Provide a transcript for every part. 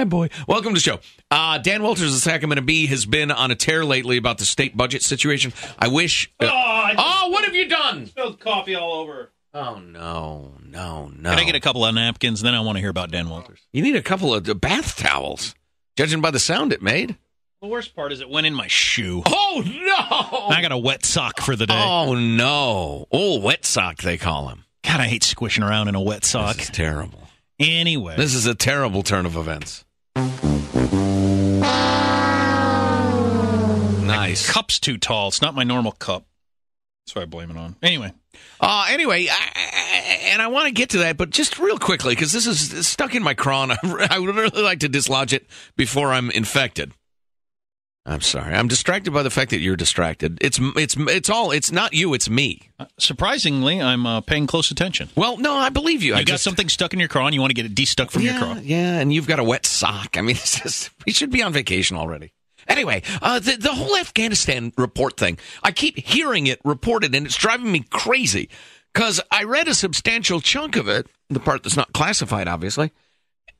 boy. Welcome to the show. Dan Walters of Sacramento Bee has been on a tear lately about the state budget situation. I wish... what have you done? Spilled coffee all over. Oh, no. Can I get a couple of napkins? Then I want to hear about Dan Walters. You need a couple of bath towels, judging by the sound it made. The worst part is it went in my shoe. Oh, no! I got a wet sock for the day. Oh, no. Old wet sock, they call him. God, I hate squishing around in a wet sock. This is terrible. Anyway. This is a terrible turn of events. Nice. The cup's too tall. It's not my normal cup. That's why I blame it on. Anyway, I want to get to that, but just real quickly, because this is stuck in my craw, and I would really like to dislodge it before I'm infected. I'm sorry. I'm distracted by the fact that you're distracted. It's not you, it's me. Surprisingly, I'm paying close attention. Well, no, I believe you. You got something stuck in your craw, and you want to get it de-stuck from your craw. Yeah, and you've got a wet sock. I mean, we should be on vacation already. Anyway, the whole Afghanistan report thing, I keep hearing it reported, and it's driving me crazy, because I read a substantial chunk of it, the part that's not classified, obviously,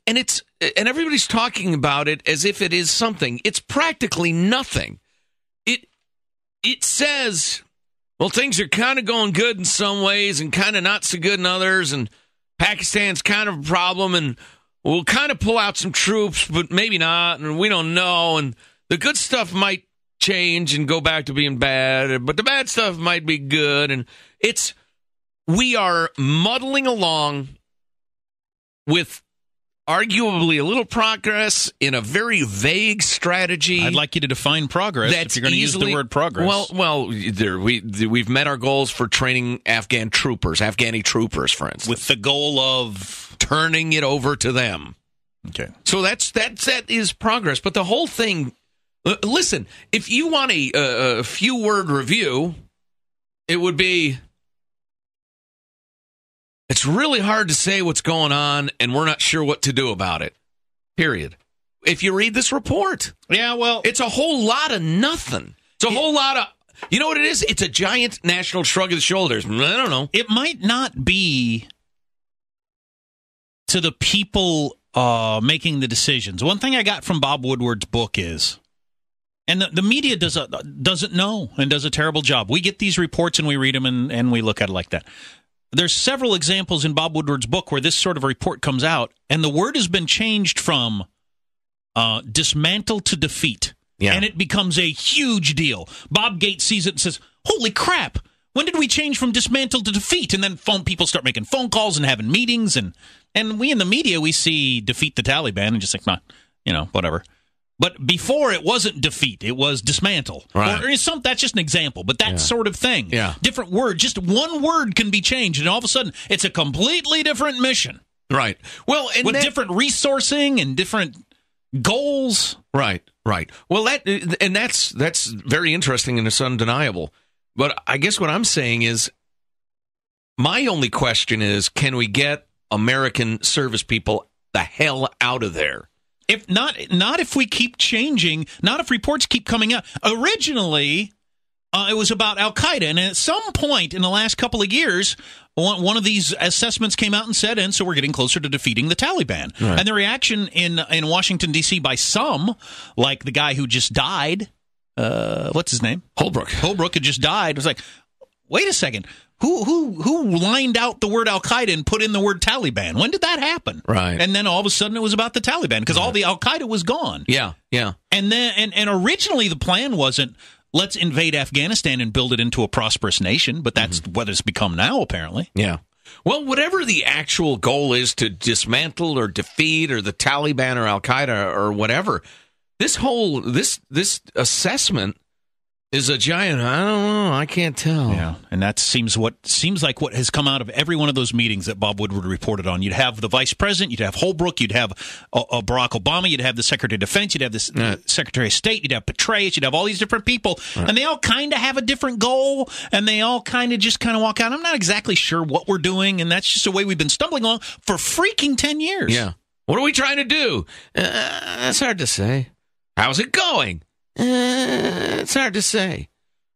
and everybody's talking about it as if it is something. It's practically nothing. It says, well, things are kind of going good in some ways and kind of not so good in others, and Pakistan's kind of a problem, and we'll kind of pull out some troops, but maybe not, and we don't know, and the good stuff might change and go back to being bad, but the bad stuff might be good, and we are muddling along with arguably a little progress in a very vague strategy. I'd like you to define progress if you're going to use the word progress. Well, we've met our goals for training Afghani troopers, for instance. With the goal of turning it over to them. Okay. So that is progress. But the whole thing, listen, if you want a few-word review, it would be... It's really hard to say what's going on, and we're not sure what to do about it. Period. If you read this report. Yeah, well... It's a whole lot of nothing. It's a whole lot of... You know what it is? It's a giant national shrug of the shoulders. I don't know. It might not be to the people making the decisions. One thing I got from Bob Woodward's book is... And the media doesn't know and does a terrible job. We get these reports and we read them and we look at it like that. There's several examples in Bob Woodward's book where this sort of report comes out, and the word has been changed from dismantle to defeat, and it becomes a huge deal. Bob Gates sees it and says, holy crap, when did we change from dismantle to defeat? And then people start making phone calls and having meetings, and we in the media, we see defeat the Taliban and just like, whatever. But before, it wasn't defeat. It was dismantle. Right. Or that's just an example, but that sort of thing. Yeah. Different word. Just one word can be changed, and all of a sudden, it's a completely different mission. Right. Well, with different resourcing and different goals. Right. Well, that's very interesting, and it's undeniable. But I guess what I'm saying is, my only question is, can we get American service people the hell out of there? If not if we keep changing, not if reports keep coming out. Originally, it was about Al-Qaeda, and at some point in the last couple of years, one of these assessments came out and said, and so we're getting closer to defeating the Taliban. Right. And the reaction in Washington, D.C. by some, like the guy who just died, what's his name? Holbrooke had just died. It was like, wait a second. Who lined out the word Al-Qaeda and put in the word Taliban? When did that happen? Right. And then all of a sudden it was about the Taliban because all the Al-Qaeda was gone. Yeah. And then and originally the plan wasn't let's invade Afghanistan and build it into a prosperous nation, but that's what it's become now apparently. Yeah. Well, whatever the actual goal is to dismantle or defeat or the Taliban or Al-Qaeda or whatever, this assessment is a giant, I don't know, I can't tell. Yeah, and that seems like what has come out of every one of those meetings that Bob Woodward reported on. You'd have the vice president, you'd have Holbrooke, you'd have Barack Obama, you'd have the Secretary of Defense, you'd have the Secretary of State, you'd have Petraeus, you'd have all these different people, and they all kind of have a different goal, and they all kind of walk out. I'm not exactly sure what we're doing, and that's just the way we've been stumbling along for freaking 10 years. Yeah. What are we trying to do? That's hard to say. How's it going? It's hard to say.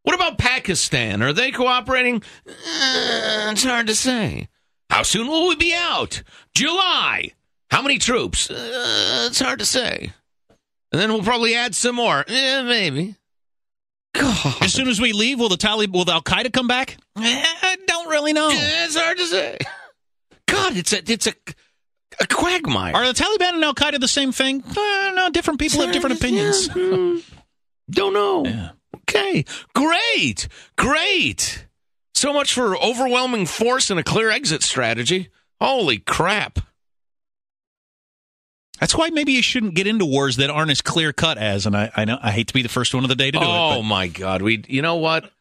What about Pakistan? Are they cooperating? It's hard to say. How soon will we be out? July. How many troops? It's hard to say. And then we'll probably add some more. Maybe. God. As soon as we leave, will Al Qaeda come back? I don't really know. It's hard to say. God, it's a quagmire. Are the Taliban and Al Qaeda the same thing? No, different people have different opinions. Don't know. Yeah. Okay, great. So much for overwhelming force and a clear exit strategy. Holy crap. That's why maybe you shouldn't get into wars that aren't as clear-cut as, and I know I hate to be the first one of the day to do it. Oh, my God. You know what?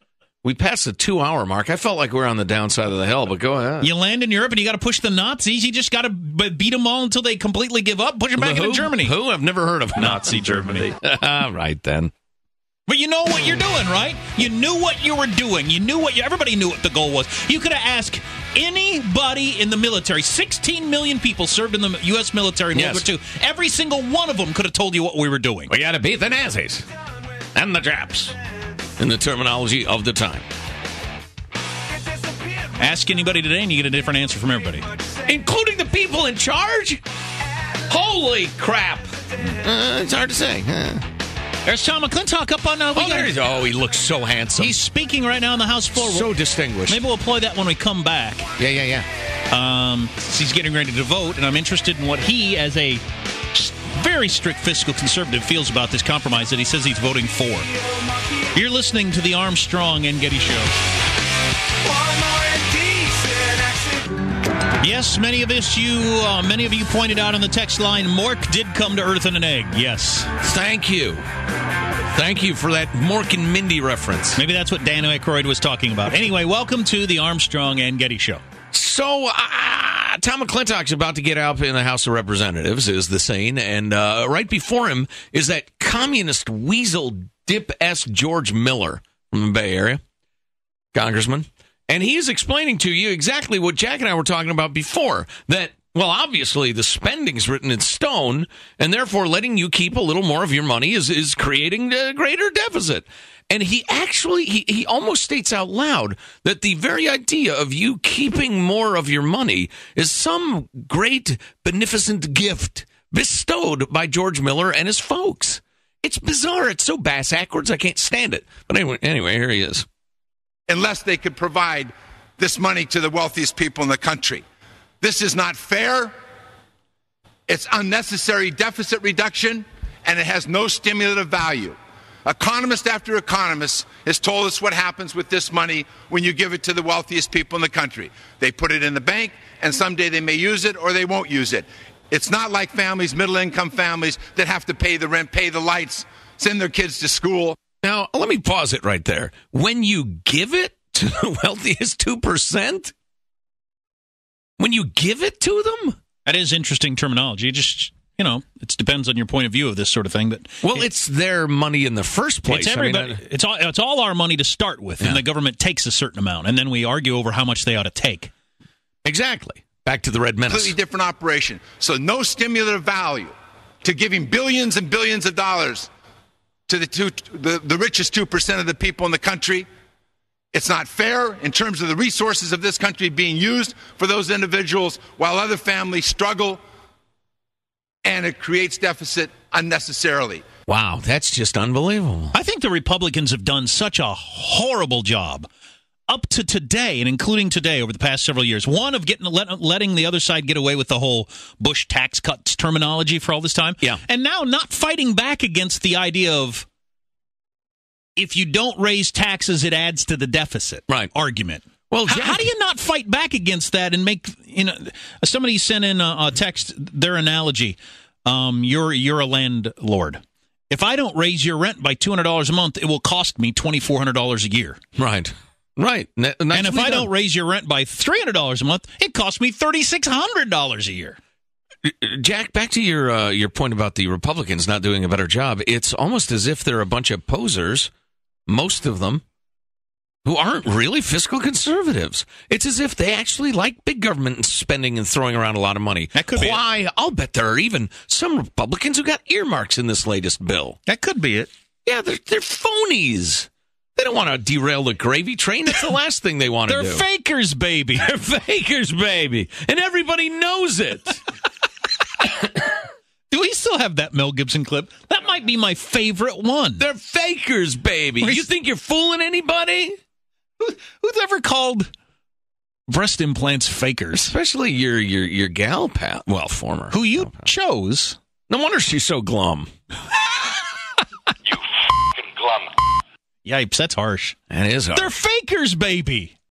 We passed the 2-hour mark. I felt like we were on the downside of the hill, but go ahead. You land in Europe and you got to push the Nazis. You just got to beat them all until they completely give up. Push them back into Germany. Who? I've never heard of Nazi Germany. All right, then. But you know what you're doing, right? You knew what you were doing. Everybody knew what the goal was. You could have asked anybody in the military. 16 million people served in the U.S. military in World War II. Every single one of them could have told you what we were doing. We got to beat the Nazis and the Japs, in the terminology of the time. Ask anybody today and you get a different answer from everybody. Including the people in charge? Holy crap. It's hard to say. There's Tom McClintock up on... he looks so handsome. He's speaking right now on the House floor. So distinguished. Maybe we'll play that when we come back. Yeah. He's getting ready to vote, and I'm interested in what he, as a very strict fiscal conservative, feels about this compromise that he says he's voting for. You're listening to the Armstrong and Getty Show. Yes, many of you pointed out on the text line, Mork did come to Earth in an egg. Yes. Thank you for that Mork and Mindy reference. Maybe that's what Dan Aykroyd was talking about. Anyway, welcome to the Armstrong and Getty Show. So, Tom McClintock's about to get out in the House of Representatives, is the saying, and right before him is that communist weasel dip-S George Miller from the Bay Area, congressman. And he is explaining to you exactly what Jack and I were talking about before, that, well, obviously the spending's written in stone, and therefore letting you keep a little more of your money is creating a greater deficit. And he actually, he almost states out loud that the very idea of you keeping more of your money is some great beneficent gift bestowed by George Miller and his folks. It's bizarre. It's so bass-backwards, I can't stand it. But anyway, here he is. Unless they could provide this money to the wealthiest people in the country. This is not fair. It's unnecessary deficit reduction, and it has no stimulative value. Economist after economist has told us what happens with this money when you give it to the wealthiest people in the country. They put it in the bank, and someday they may use it or they won't use it. It's not like families, middle-income families, that have to pay the rent, pay the lights, send their kids to school. Now, let me pause it right there. When you give it to the wealthiest 2%? When you give it to them? That is interesting terminology. Just, it depends on your point of view of this sort of thing. But it's their money in the first place. It's everybody. It's all our money to start with, and the government takes a certain amount, and then we argue over how much they ought to take. Exactly. Back to the Red Menace. Completely different operation. So no stimulative value to giving billions and billions of dollars to the richest 2% of the people in the country. It's not fair in terms of the resources of this country being used for those individuals while other families struggle, and it creates deficit unnecessarily. Wow, that's just unbelievable. I think the Republicans have done such a horrible job up to today, and including today over the past several years. One, of letting the other side get away with the whole Bush tax cuts terminology for all this time. Yeah. And now not fighting back against the idea of if you don't raise taxes, it adds to the deficit argument. Well, how do you not fight back against that and make, somebody sent in a text, their analogy, you're a landlord. If I don't raise your rent by $200 a month, it will cost me $2,400 a year. Right. And if I don't raise your rent by $300 a month, it costs me $3,600 a year. Jack, back to your point about the Republicans not doing a better job. It's almost as if they're a bunch of posers, most of them, who aren't really fiscal conservatives. It's as if they actually like big government and spending and throwing around a lot of money. That could be it. I'll bet there are even some Republicans who got earmarks in this latest bill. That could be it. Yeah, they're phonies. They don't want to derail the gravy train. That's the last thing they want to do. They're fakers, baby. They're fakers, baby. And everybody knows it. Do we still have that Mel Gibson clip? That might be my favorite one. They're fakers, baby. You think you're fooling anybody? Who's ever called breast implants fakers? Especially your gal pal. Well, former. Who you chose. No wonder she's so glum. You f***ing glum. Yipes, that's harsh. That is harsh. They're fakers, baby.